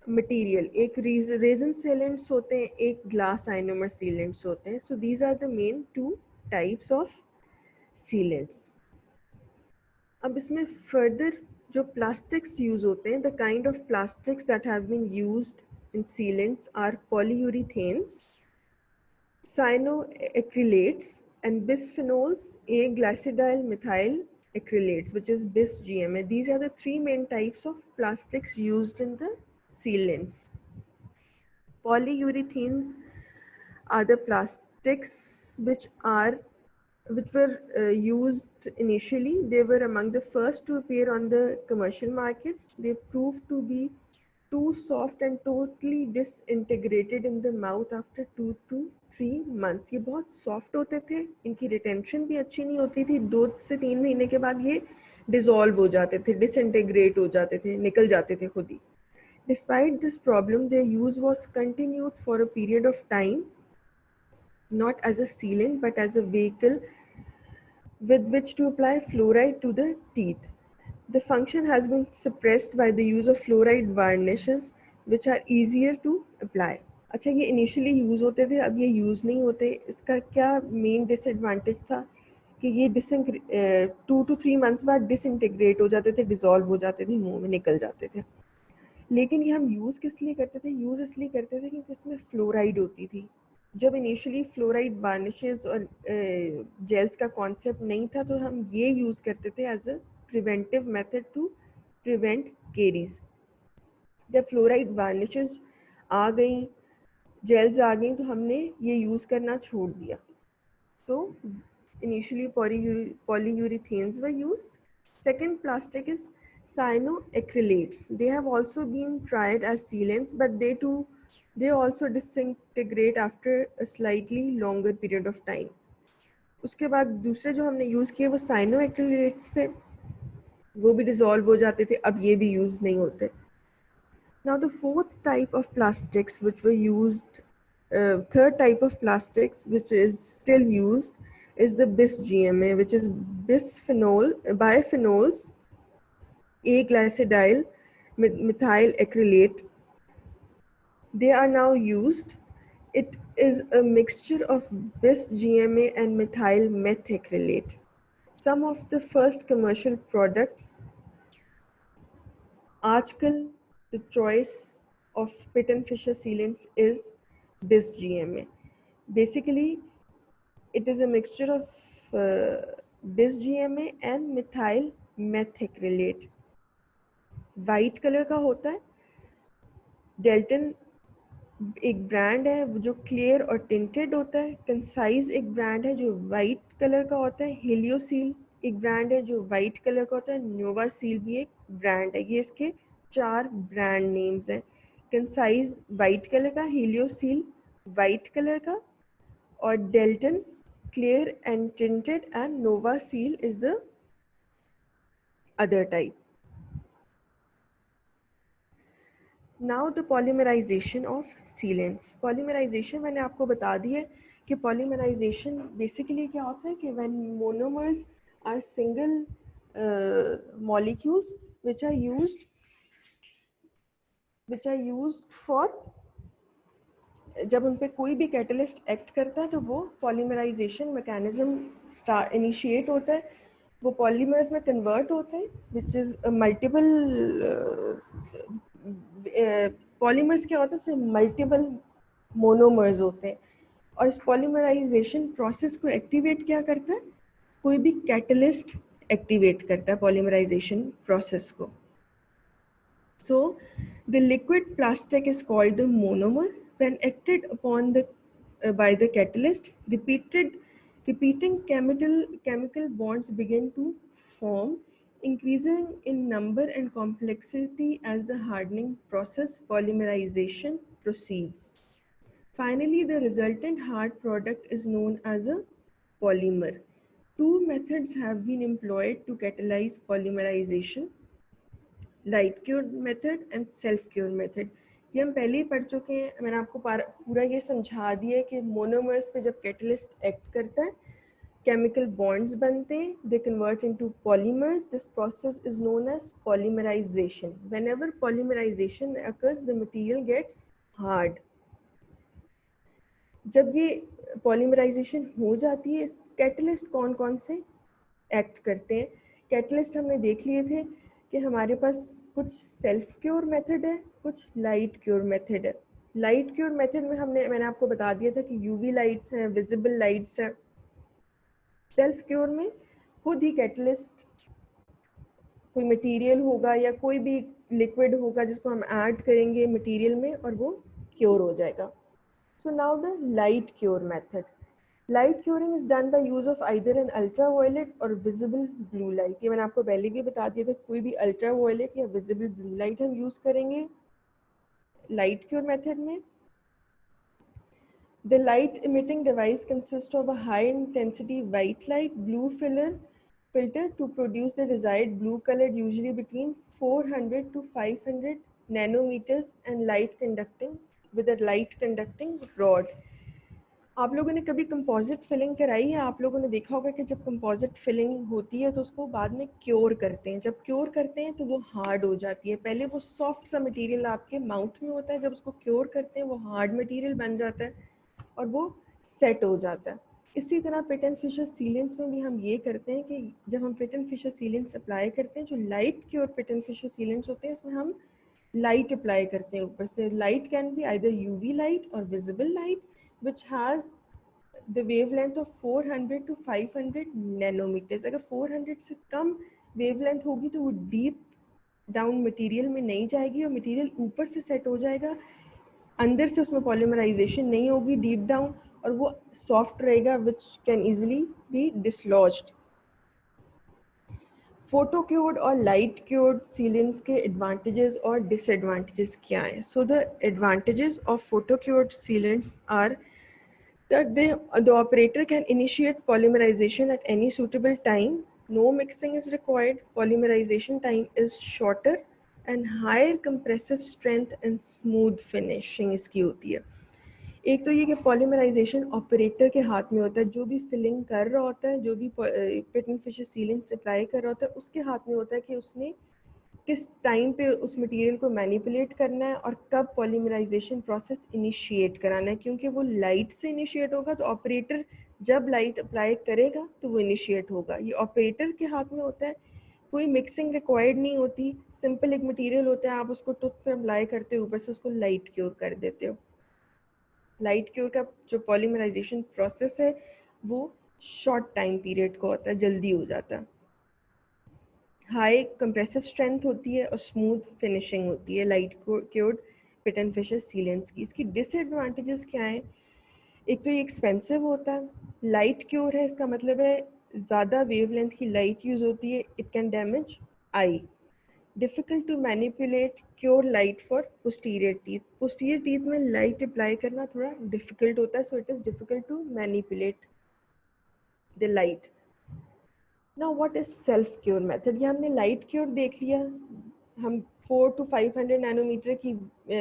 material. एक रेजन सीलेंट्स होते हैं, एक ग्लास आइनोमर सीलेंट्स होते हैं. So these are the main two types of sealants. अब इसमें फर्दर जो प्लास्टिक्स यूज होते हैं, the kind of plastics that have been used in sealants are polyurethanes, cyanoacrylates, and bisphenols A glycidyl methyl acrylates, which is bis-GMA. These are the three main types of plastics used in the sealants. Polyurethanes are the plastics which were used initially. They were among the first to appear on the commercial markets. They proved to be too soft and totally disintegrated in the mouth after 2 to 3 months. ये बहुत soft होते थे, इनकी retention भी अच्छी नहीं होती थी. 2 से 3 महीने के बाद ये dissolve हो जाते थे, disintegrate हो जाते थे, निकल जाते थे खुद ही. Despite this problem, their use was continued for a period of time, not as a sealant but as a vehicle with which to apply fluoride to the teeth. The function has been suppressed by the use of fluoride varnishes, which are easier to apply. अच्छा, ये initially use होते थे, अब ये use नहीं होते. इसका क्या मेन डिसएडवांटेज था कि ये 2 to 3 मंथ्स बाद डिसइंटीग्रेट हो जाते थे, डिज़ोल्व हो जाते थे, मुंह में निकल जाते थे. लेकिन ये हम यूज़ किस लिए करते थे? यूज़ इसलिए करते थे क्योंकि इसमें फ्लोराइड होती थी. जब इनिशियली फ्लोराइड वार्निशेस और जेल्स का कॉन्सेप्ट नहीं था, तो हम ये यूज़ करते थे as a preventive method to prevent caries. जब फ्लोराइड वार्निशेस आ गई, जेल्स आ गई, तो हमने ये यूज़ करना छोड़ दिया. तो initially polyurethanes were used. Second plastic is cyanoacrylates. They have also been tried as sealants, but they also disintegrate after a slightly longer period of time. उसके बाद दूसरे जो हमने यूज़ किए वो cyanoacrylates थे, वो भी डिज़ोल्व हो जाते थे, अब ये भी यूज़ नहीं होते. Now the fourth type of plastics which were used, third type of plastics which is still used is the bis-GMA, which is bipheноls A glycidyl methyl acrylate. They are now used. It is a mixture of bis-GMA and methyl methacrylate. Some of the first commercial products. आजकल the choice of Pitt and Fisher sealants is bis-GMA. Basically, it is a mixture of bis-GMA and methyl methacrylate. White colour का होता है. Dalton एक brand है जो clear और tinted होता है. कंसाइज एक ब्रांड है जो वाइट कलर का होता है. हेलियोसील एक ब्रांड है जो वाइट कलर का होता है. नोवासील भी एक ब्रांड है. ये इसके 4 ब्रांड नेम्स हैं. कंसाइज वाइट कलर का, हेलियोसील वाइट कलर का, और Delton clear and tinted, and Novaseal is the other type. Now the polymerisation of sealants. Polymerisation मैंने आपको बता दी है कि पॉलीमराइजेशन बेसिकली क्या होता है कि when monomers are single molecules which are used for, जब उन पे कोई भी कैटलिस्ट एक्ट करता है तो वो पॉलीमराइजेशन मैकेनिज्म इनिशिएट होता है. वो पॉलीमर्स में कन्वर्ट होते हैं, विच इज़ मल्टीपल पॉलीमर्स. क्या होता है, उसमें मल्टीपल मोनोमर्स होते हैं. और इस पॉलीमराइजेशन प्रोसेस को एक्टिवेट क्या करता है? कोई भी कैटलिस्ट एक्टिवेट करता है पॉलीमराइजेशन प्रोसेस को. So the liquid plastic is called the monomer. When acted upon by the catalyst, repeating chemical bonds begin to form, increasing in number and complexity as the hardening process polymerization proceeds. Finally, the resultant hard product is known as a polymer. Two methods have been employed to catalyze polymerization: light cure method and self cure method. ये हम पहले ही पढ़ चुके हैं. मैंने आपको पूरा ये समझा दिया है कि मोनोमर्स पे जब कैटलिस्ट एक्ट करता है, केमिकल बॉन्ड्स बनते हैं, they convert into polymers. This process is known as polymerization. Whenever polymerization occurs, the material gets hard. जब ये पॉलीमराइजेशन हो जाती है, कैटलिस्ट कौन कौन से एक्ट करते हैं? कैटलिस्ट हमने देख लिए थे कि हमारे पास कुछ सेल्फ क्योर मेथड है, कुछ लाइट क्योर मेथड है. लाइट क्योर मेथड में मैंने आपको बता दिया था कि यूवी लाइट्स हैं, विजिबल लाइट्स हैं. सेल्फ क्योर में खुद ही कैटलिस्ट कोई मटेरियल होगा या कोई भी लिक्विड होगा जिसको हम ऐड करेंगे मटेरियल में और वो क्योर हो जाएगा. So now the light cure method. Light curing is done by use of either an ultraviolet और विजिबल ब्लू लाइट. ये मैंने आपको पहले भी बता दिया था, कोई भी अल्ट्रावायलेट या विजिबल ब्लू लाइट हम यूज करेंगे लाइट क्योर मेथड में. The light emitting device consists of a high intensity white light blue filter to produce the desired blue color, usually between 400 to 500 nanometers, and light conducting with a light conducting rod. आप लोगों ने कभी composite filling कराई है? आप लोगों ने देखा होगा कि जब कंपोजिट फिलिंग होती है तो उसको बाद में क्योर करते हैं. जब क्योर करते हैं तो वो हार्ड हो जाती है. पहले वो सॉफ्ट सा मटेरियल आपके माउथ में होता है, जब उसको क्योर करते हैं वो हार्ड मटेरियल बन जाता है और वो सेट हो जाता है. इसी तरह पिट एंड फिशर सीलेंट्स में भी हम ये करते हैं कि जब हम pit and fissure sealants apply करते हैं, जो light cure pit and fissure sealants होते हैं, इसमें हम लाइट अप्लाई करते हैं ऊपर से. Light can be either UV light और visible light which has the wavelength of 400 to 500 nanometers. अगर 400 से कम wavelength होगी तो वो deep down material में नहीं जाएगी और material ऊपर से set हो जाएगा, अंदर से उसमें polymerization नहीं होगी deep down, और वो soft रहेगा which can easily be dislodged. Photo cured और लाइट क्योर्ड सीलेंट्स के एडवांटेजेस और डिसएडवांटेजेस क्या हैं? So the advantages of photo cured sealants are that the operator can initiate polymerization at any suitable time. No mixing is required. Polymerization time is shorter and higher compressive strength and smooth finishing इसकी होती है. एक तो ये कि polymerisation operator के हाथ में होता है. जो भी फिलिंग कर रहा होता है, जो भी pit and fissure sealant apply कर रहा होता है, उसके हाथ में होता है कि उसने किस टाइम पे उस मटेरियल को मैनिपुलेट करना है और कब पॉलीमराइजेशन प्रोसेस इनिशिएट कराना है. क्योंकि वो लाइट से इनिशिएट होगा तो ऑपरेटर जब लाइट अप्लाई करेगा तो वो इनिशिएट होगा. ये ऑपरेटर के हाथ में होता है. कोई मिक्सिंग रिक्वायर्ड नहीं होती. सिंपल एक मटेरियल होता है, आप उसको टूथ पे अप्लाई करते हो, ऊपर से उसको लाइट क्योर कर देते हो. लाइट क्योर का जो पॉलीमराइजेशन प्रोसेस है वो शॉर्ट टाइम पीरियड का होता है, जल्दी हो जाता है. हाई कंप्रेसिव स्ट्रेंथ होती है और स्मूथ फिनिशिंग होती है light cured pit and fissure sealants की. इसकी डिसएडवांटेजेस क्या हैं? एक तो ये एक्सपेंसिव होता है. लाइट क्योर है, इसका मतलब है ज़्यादा वेवलेंथ की लाइट यूज़ होती है. It can damage eye. Difficult to manipulate cure light for posterior teeth. Posterior teeth में लाइट अप्लाई करना थोड़ा डिफ़िकल्ट होता है, so it is difficult to manipulate the light. Now what is self cure method? ये हमने light cure देख लिया. हम 4 to 500 नैनोमीटर की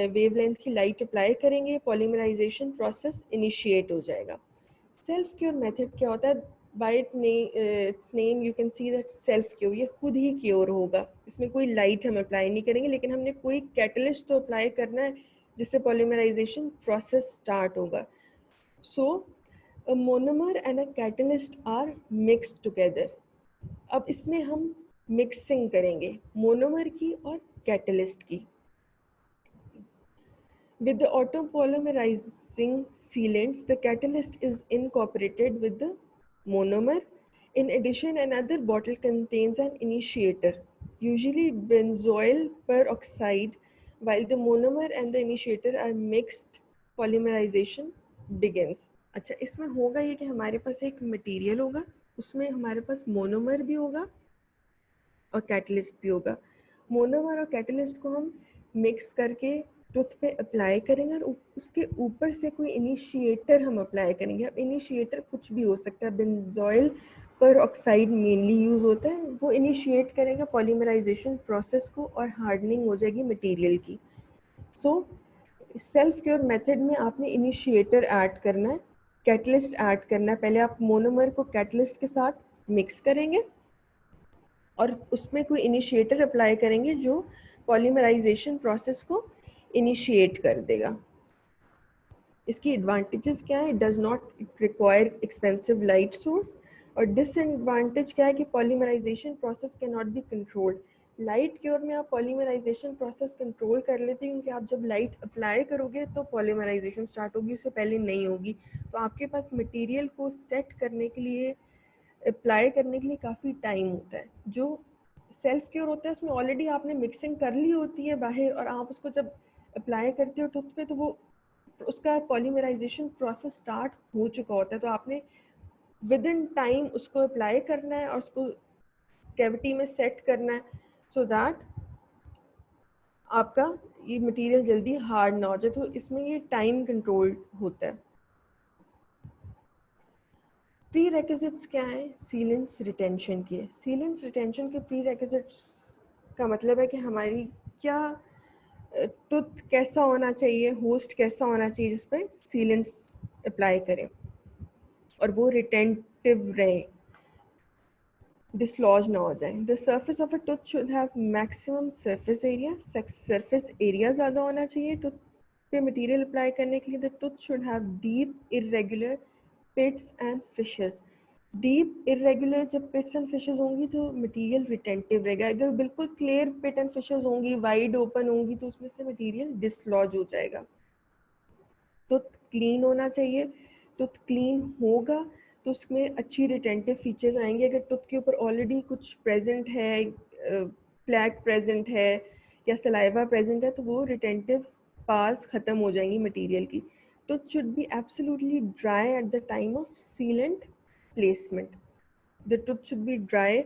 वेवलेंथ की लाइट अप्लाई करेंगे, पॉलीमराइजेशन प्रोसेस इनिशिएट हो जाएगा. सेल्फ क्योर मेथड क्या होता है? Bye it's name you can see that self cure, ये खुद ही क्योर होगा. इसमें कोई लाइट हम अप्लाई नहीं करेंगे, लेकिन हमने कोई कैटलिस्ट तो अप्लाई करना है जिससे पॉलीमराइजेशन प्रोसेस स्टार्ट होगा. सो a monomer and a catalyst are mixed together. अब इसमें हम मिक्सिंग करेंगे मोनोमर की और कैटलिस्ट की. With the autopolymerizing sealants, the catalyst is incorporated with the monomer In addition, another bottle contains an initiator, usually benzoyl peroxide. While the monomer and the initiator are mixed, polymerization begins. अच्छा, इसमें होगा ये कि हमारे पास एक material होगा, उसमें हमारे पास मोनोमर भी होगा और कैटलिस्ट भी होगा. मोनोमर और कैटलिस्ट को हम मिक्स करके टूथ पे अप्लाई करेंगे और उसके ऊपर से कोई इनिशिएटर हम अप्लाई करेंगे. अब इनिशिएटर कुछ भी हो सकता है, बेंजोइल पर ऑक्साइड मेनली यूज होता है. वो इनिशिएट करेगा पॉलीमराइजेशन प्रोसेस को और हार्डनिंग हो जाएगी मटेरियल की. सो सेल्फ क्योर मेथड में आपने इनिशिएटर ऐड करना है, कैटलिस्ट ऐड करना है. पहले आप मोनोमर को कैटलिस्ट के साथ मिक्स करेंगे और उसमें कोई इनिशिएटर अप्लाई करेंगे जो पॉलीमराइजेशन प्रोसेस को इनिशिएट कर देगा. इसकी एडवांटेजेस क्या है? Does not require expensive light source. और डिसएडवांटेज क्या है कि polymerization process can not be controlled. Light cure में आप पॉलीमराइजेशन प्रोसेस कंट्रोल कर लेते हैं क्योंकि आप जब लाइट अप्लाई करोगे तो पॉलीमराइजेशन स्टार्ट होगी, उससे पहले नहीं होगी. तो आपके पास मटेरियल को सेट करने के लिए, अप्लाई करने के लिए काफ़ी टाइम होता है. जो सेल्फ क्योर होता है उसमें ऑलरेडी आपने मिक्सिंग कर ली होती है बाहर और आप उसको जब अप्लाई करते हो टूथ पे तो वो उसका पॉलीमराइजेशन प्रोसेस स्टार्ट हो चुका होता है. तो आपने विद इन टाइम उसको अप्लाई करना है और उसको कैविटी में सेट करना है सो दैट आपका ये मटेरियल जल्दी हार्ड ना हो जाए. तो इसमें ये टाइम कंट्रोल होता है. प्री रेक्विजिट्स क्या है? सीलेंस रिटेंशन के. सीलेंस रिटेंशन के प्री रेक्विजिट्स का मतलब है कि हमारी क्या टूथ कैसा होना चाहिए, होस्ट कैसा होना चाहिए जिस पे सीलेंट्स अप्लाई करें और वो रिटेंटिव रहे, डिसलॉज ना हो जाए. The surface of a tooth should have maximum surface area. Surface area ज़्यादा होना चाहिए टूथ पे मटेरियल अप्लाई करने के लिए. The tooth should have deep irregular pits and fissures. Deep irregular जब पिट्स एंड फिशेस होंगी तो मटेरियल रिटेंटिव रहेगा. अगर बिल्कुल क्लियर पिट एंड फिशेस होंगी, वाइड ओपन होंगी तो उसमें से मटेरियल डिसलॉज हो जाएगा. टूथ क्लीन होना चाहिए. टूथ क्लीन होगा तो उसमें अच्छी रिटेंटिव फीचर्स आएंगे. अगर टूथ के ऊपर ऑलरेडी कुछ प्रेजेंट है, प्लैक प्रेजेंट है या सलाइवा प्रेजेंट है तो वो रिटेंटिव पास ख़त्म हो जाएंगी मटेरियल की. Tooth should be absolutely dry at the time of sealant placement. The tooth should be dry.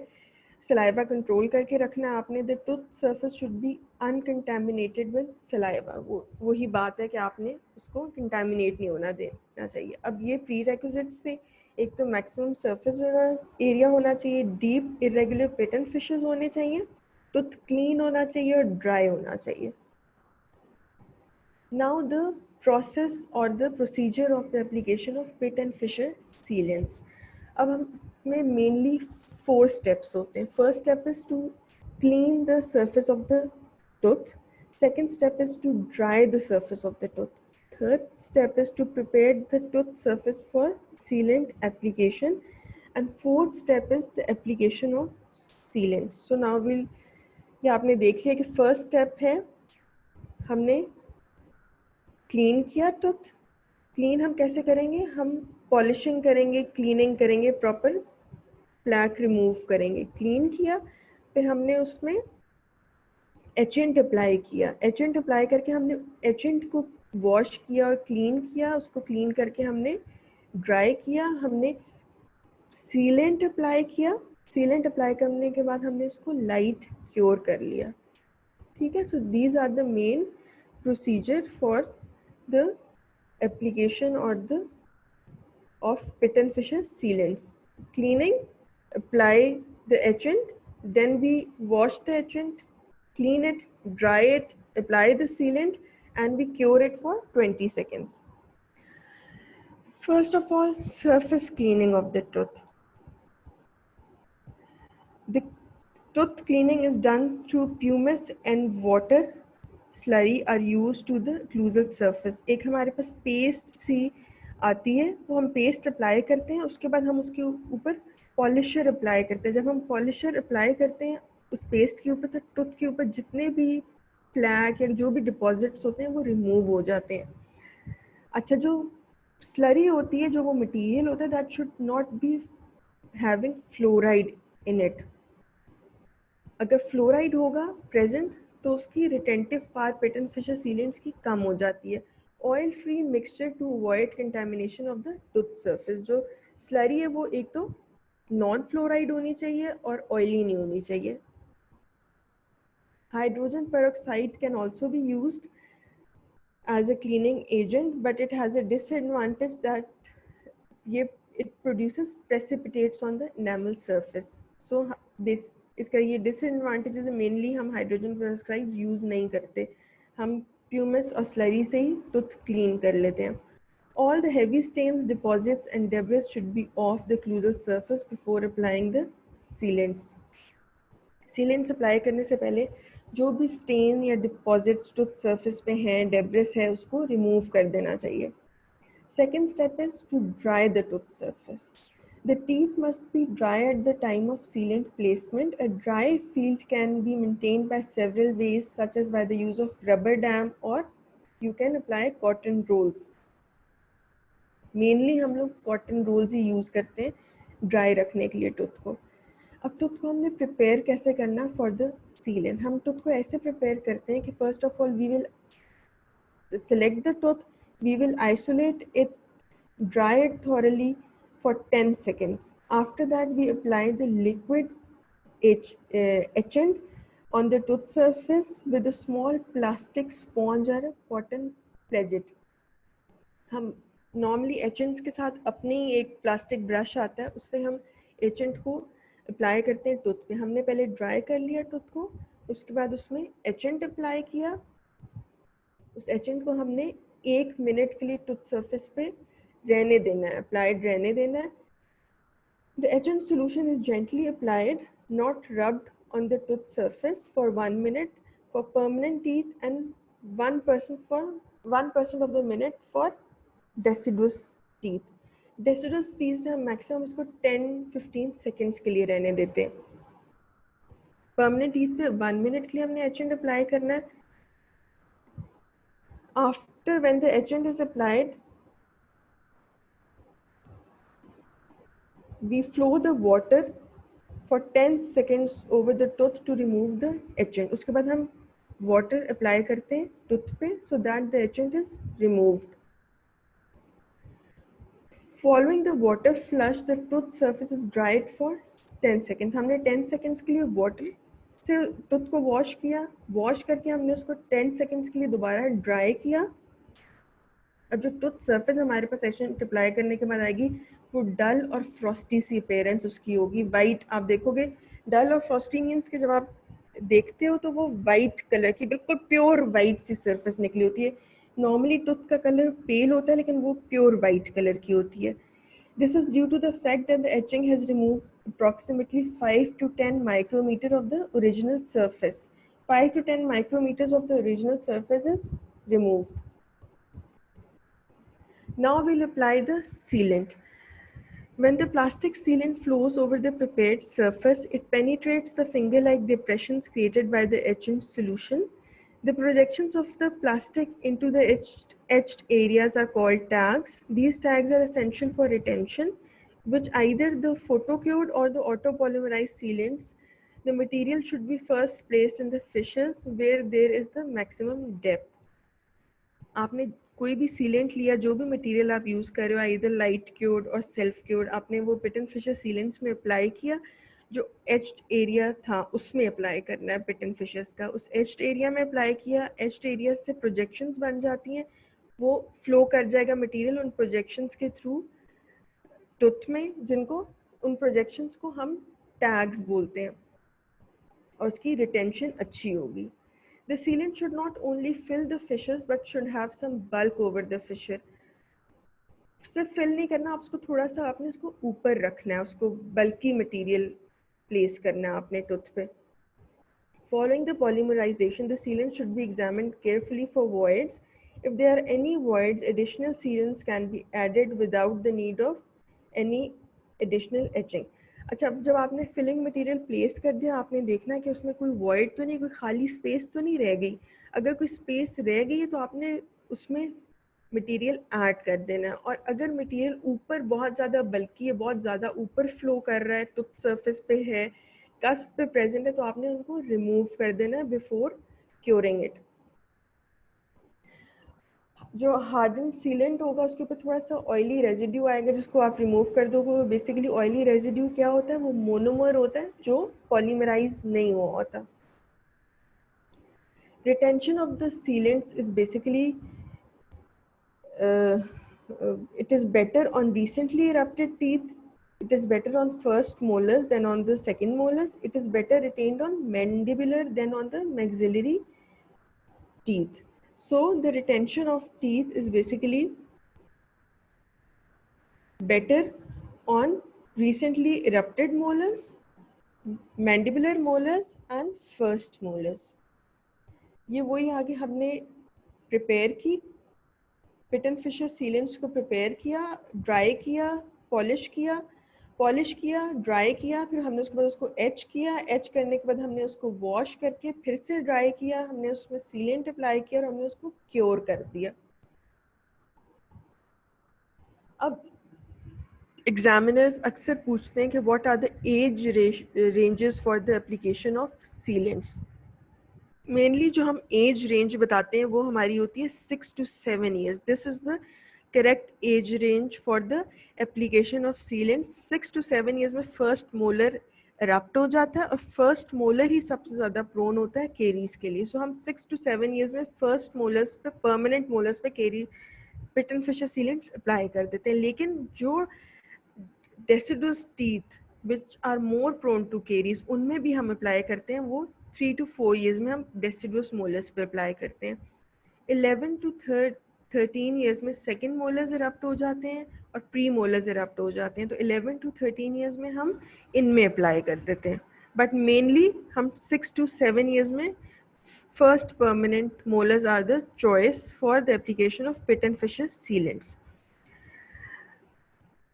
Saliva control करके रखना है आपने. The tooth surface should be uncontaminated with saliva. वही बात है कि आपने उसको कंटामिनेट नहीं होना देना चाहिए. अब ये प्री रेक्विजिट्स थे. एक तो मैक्सिमम सरफेस एरिया होना चाहिए, डीप इरेगुलर पैटर्न फिशेस होने चाहिए, टूथ क्लीन होना चाहिए और ड्राई होना चाहिए. नाउ द प्रोसेस और the procedure of the application of pit and fissure sealants. अब हम इसमें मेनली 4 स्टेप्स होते हैं. First step is to clean the surface of the tooth. Second step is to dry the surface of the tooth. Third step is to prepare the tooth surface for sealant application. And fourth step is the application of sealant. So now ये आपने देख लिया कि first step है हमने clean किया tooth. Clean हम कैसे करेंगे? हम पॉलिशिंग करेंगे, क्लीनिंग करेंगे, प्रॉपर प्लैक रिमूव करेंगे. क्लीन किया, फिर हमने उसमें एचेंट अप्लाई किया. एचेंट अप्लाई करके हमने एचेंट को वॉश किया और क्लीन किया. उसको क्लीन करके हमने ड्राई किया. हमने सीलेंट अप्लाई किया. सीलेंट अप्लाई करने के बाद हमने उसको लाइट क्योर कर लिया. ठीक है. So these are the main procedure for the application और the of pit and fisher sealants. Cleaning, apply the etchant, then we wash the etchant, clean it, dry it, apply the sealant, and we cure it for 20 seconds. First of all, surface cleaning of the tooth. The tooth cleaning is done through pumice and water. Slurry are used to the occlusal surface. एक हमारे पास paste सी आती है, वो हम paste apply करते हैं. उसके बाद हम उसके ऊपर पॉलिशर अप्लाई करते हैं. जब हम पॉलिशर अप्लाई करते हैं उस पेस्ट के ऊपर तो टूथ के ऊपर जितने भी प्लैक या जो भी डिपॉजिट्स होते हैं वो रिमूव हो जाते हैं. अच्छा, जो स्लरी होती है, जो वो मटेरियल होता है, that should not be having fluoride in it. अगर फ्लोराइड होगा प्रेजेंट तो उसकी retentive power pattern fissure sealants की कम हो जाती है. Oil free mixture to avoid contamination of the tooth surface. जो स्लरी है वो एक तो नॉन फ्लोराइड होनी चाहिए और ऑयली नहीं होनी चाहिए. Hydrogen peroxide can also be used as a cleaning agent, but it has a disadvantage that it produces precipitates on the enamel surface. So इसका ये disadvantages है. Mainly हम हाइड्रोजन पेरोक्साइड यूज नहीं करते, हम प्यूमिस और स्लरी से ही tooth clean कर लेते हैं. All the heavy stains, deposits and debris should be off the occlusal surface before applying the sealants. Sealants apply करने से पहले जो भी स्टेन या डिपॉजिट्स टूथ सरफेस पे हैं, डेब्रिस है, उसको रिमूव कर देना चाहिए. Second step is to dry the tooth surface. The teeth must be dry at the time of sealant placement. A dry field can be maintained by several ways such as by the use of rubber dam और you can apply cotton rolls. Mainly हम लोग cotton roles ही use करते हैं dry रखने के लिए tooth को. अब टूथ को हमने प्रिपेयर कैसे करना फॉर द सीलेंट. हम टूथ को ऐसे प्रिपेयर करते हैं कि first of all we will select the tooth, we will isolate it, dry it thoroughly for 10 seconds. After that we apply the liquid etchant on the tooth surface with a small plastic sponge or a cotton pledget. हम normally एचेंट्स के साथ अपने ही एक plastic brush आता है, उससे हम etchant को अप्लाई करते हैं टूथ पे. हमने पहले ड्राई कर लिया टूथ को, उसके बाद उसमें एचेंट अप्लाई किया. उस एचेंट को हमने 1 मिनट के लिए टूथ सरफेस पे रहने देना है, अप्लाइड रहने देना है. The etchant solution is gently applied, not rubbed on the tooth surface for 1 minute for permanent teeth and 1% of the minute for deciduous teeth. Deciduous teeth में हम मैक्सिमम इसको 10-15 सेकेंड्स के लिए रहने देते हैं. परमानेंट टीथ पे 1 मिनट के लिए हमने एचेंट अप्लाई करना है. After when the etchant is applied, we flow the water for 10 seconds over the tooth to remove the etchant. उसके बाद हम water apply करते हैं tooth पे so that the etchant is removed. Following the water flush, the tooth surface is dried for 10 seconds. हमने 10 seconds के लिए water से tooth को wash किया, wash करके हमने उसको 10 seconds के लिए दोबारा dry किया. अब जो टूथ सरफेस हमारे पास एचेंट अप्लाई करने के बाद आएगी वो डल और फ्रॉस्टी सी अपीयरेंस उसकी होगी. वाइट आप देखोगे, डल और फ्रॉस्टी मीन्स कि जब आप देखते हो तो वो वाइट कलर की बिल्कुल प्योर वाइट सी सरफेस निकली होती है. नॉर्मली टूथ का कलर पेल होता है लेकिन वो प्योर वाइट कलर की होती है. This is due to the fact that the etching has removed approximately 5 to 10 micrometer of the original surface. 5 to 10 micrometers of the original surface is removed. Now we'll apply the sealant. When the plastic sealant flows over the prepared surface, it penetrates the finger-like depressions created by the etchant solution. The projections of the plastic into the etched areas are called tags. These tags are essential for retention, which either the photocured or the autopolymerized sealants. The material should be first placed in the fissures where there is the maximum depth. आपने कोई भी sealant लिया, जो भी material आप use कर रहे हो, इधर लाइट क्योर्ड और सेल्फ क्योर्ड, आपने वो पिटन फिशर सीलेंट्स में अप्लाई किया. जो एच्ड एरिया था उसमें अप्लाई करना है पिटन फिशर्स का. उस एच्ड एरिया में अप्लाई किया, एच्ड एरिया से प्रोजेक्शंस बन जाती हैं, वो फ्लो कर जाएगा मटेरियल उन प्रोजेक्शंस के थ्रू टूथ में, जिनको उन प्रोजेक्शंस को हम टैग्स बोलते हैं, और उसकी रिटेंशन अच्छी होगी. The sealant should not only fill the fissures but should have some bulk over the fissure. सिर्फ फिल नहीं करना, आप उसको थोड़ा सा आपने उसको ऊपर रखना है, उसको बल्कि मटेरियल प्लेस करना है आपने टूथ पे. Following the polymerization, the sealant should be examined carefully for voids. If there are any voids, additional sealants can be added without the need of any additional etching. अच्छा, जब आपने filling material place कर दिया, आपने देखना कि उसमें कोई वॉइड तो नहीं, कोई खाली स्पेस तो नहीं रह गई. अगर कोई स्पेस रह गई है तो आपने उसमें मटेरियल ऐड कर देना है। और अगर मटेरियल ऊपर बहुत ज़्यादा बल्कि है, बहुत ज़्यादा ऊपर फ्लो कर रहा है, तो सरफेस पे है, कस्प पे प्रेजेंट है, तो आपने उनको रिमूव कर देना है बिफोर क्योरिंग इट। जो हार्डन सीलेंट होगा उसके ऊपर थोड़ा सा ऑयली रेजिड्यू आएगा जिसको आप रिमूव कर दोगे। बेसिकली ऑयली रेजिड्यू क्या होता है, वो मोनोमर होता है जो पॉलीमराइज नहीं हुआ होता। Retention of the sealants is basically it is better on recently erupted teeth. It is better on first molars than on the second molars. It is better retained on mandibular than on the maxillary teeth. So the retention of teeth is basically better on recently erupted molars, mandibular molars and first molars. ये वही आगे हमने prepare की, पिट and fissure sealants को prepare किया, dry किया, polish किया, dry किया, फिर हमने उसके बाद उसको एच किया, एच करने के बाद हमने उसको वॉश करके फिर से ड्राई किया, हमने उसमें सीलेंट अप्लाई किया और हमने उसको क्योर कर दिया। अब एग्जामिनर्स अक्सर पूछते हैं कि what are the age ranges for the application of sealants. Mainly जो हम एज रेंज बताते हैं वो हमारी होती है 6 to 7 years. This is the correct age range for the application of sealant. 6 to 7 years में फर्स्ट मोलर रप्ट हो जाता है और फर्स्ट मोलर ही सबसे ज़्यादा प्रोन होता है केरीज के लिए। सो हम 6 to 7 years में फर्स्ट मोलर्स पे, परमानेंट मोलर्स पे केरी pit and fissure sealants apply कर देते हैं। लेकिन जो deciduous teeth which are more prone to caries उनमें भी हम अप्लाई करते हैं, वो 3 to 4 years में हम deciduous molars पे अप्लाई करते हैं। 11 to 13 years में सेकेंड मोलर्स इरप्ट हो जाते हैं और प्री मोलर्स इरप्ट हो जाते हैं, तो 11 to 13 years में हम इनमें अप्लाई कर देते हैं। बट मेनली हम 6 to 7 years में first permanent molars are the choice for the application of Pitt and Fisher sealants.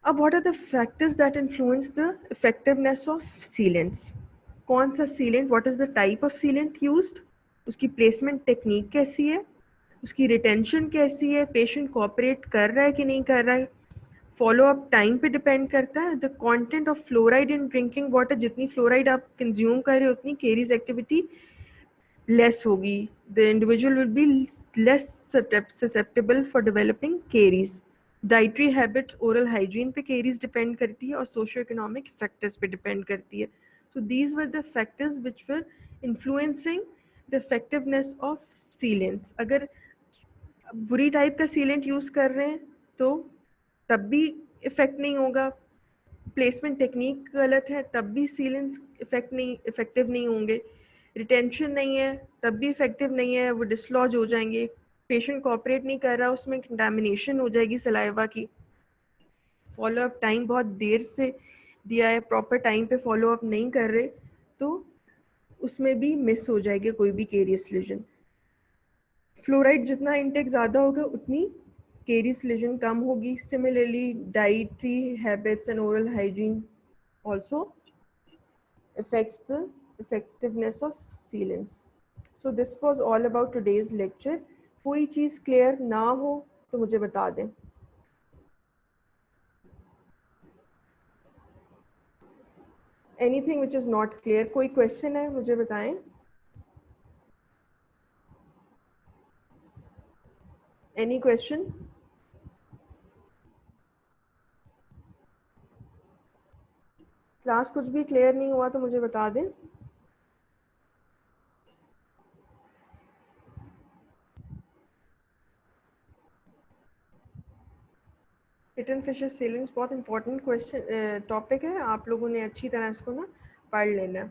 अब what are the factors that influence the effectiveness of sealants? कौन सा sealant, what is the type of sealant used, उसकी placement technique कैसी है, उसकी retention कैसी है, patient cooperate कर रहा है कि नहीं कर रहा है, follow up time पे depend करता है, the content of fluoride in drinking water, जितनी fluoride आप consume कर रहे हो उतनी caries activity less होगी, the individual will be less susceptible for developing caries. Dietary habits, oral hygiene पे केरीज डिपेंड करती है और सोशियो इकोनॉमिक फैक्टर्स पे डिपेंड करती है। So these were the factors which were influencing the effectiveness of sealants. अगर बुरी type का सीलेंट यूज़ कर रहे हैं तो तब भी इफेक्ट नहीं होगा, प्लेसमेंट टेक्निक गलत है तब भी सीलेंट्स इफेक्टिव नहीं होंगे, रिटेंशन नहीं है तब भी इफेक्टिव नहीं है, वो डिसलॉज हो जाएंगे, पेशेंट कोऑपरेट नहीं कर रहा उसमें कंटामिनेशन हो जाएगी सलाइवा की, फॉलो अप टाइम बहुत देर से दिया है, प्रॉपर टाइम पे फॉलो अप नहीं कर रहे तो उसमें भी मिस हो जाएगी कोई भी केरियस लीजन। फ्लोराइड जितना इंटेक ज़्यादा होगा उतनी केरियस लीजन कम होगी। Similarly dietary habits and oral hygiene also affects the effectiveness of sealants. So this was all about today's lecture. कोई चीज़ क्लियर ना हो तो मुझे बता दें। Anything which is not clear, कोई क्वेश्चन है मुझे बताएं। Any question? क्लास कुछ भी क्लियर नहीं हुआ तो मुझे बता दें। पिट एंड फिशर सीलेंट्स बहुत इंपॉर्टेंट क्वेश्चन टॉपिक है, आप लोगों ने अच्छी तरह इसको ना पढ़ लेना है।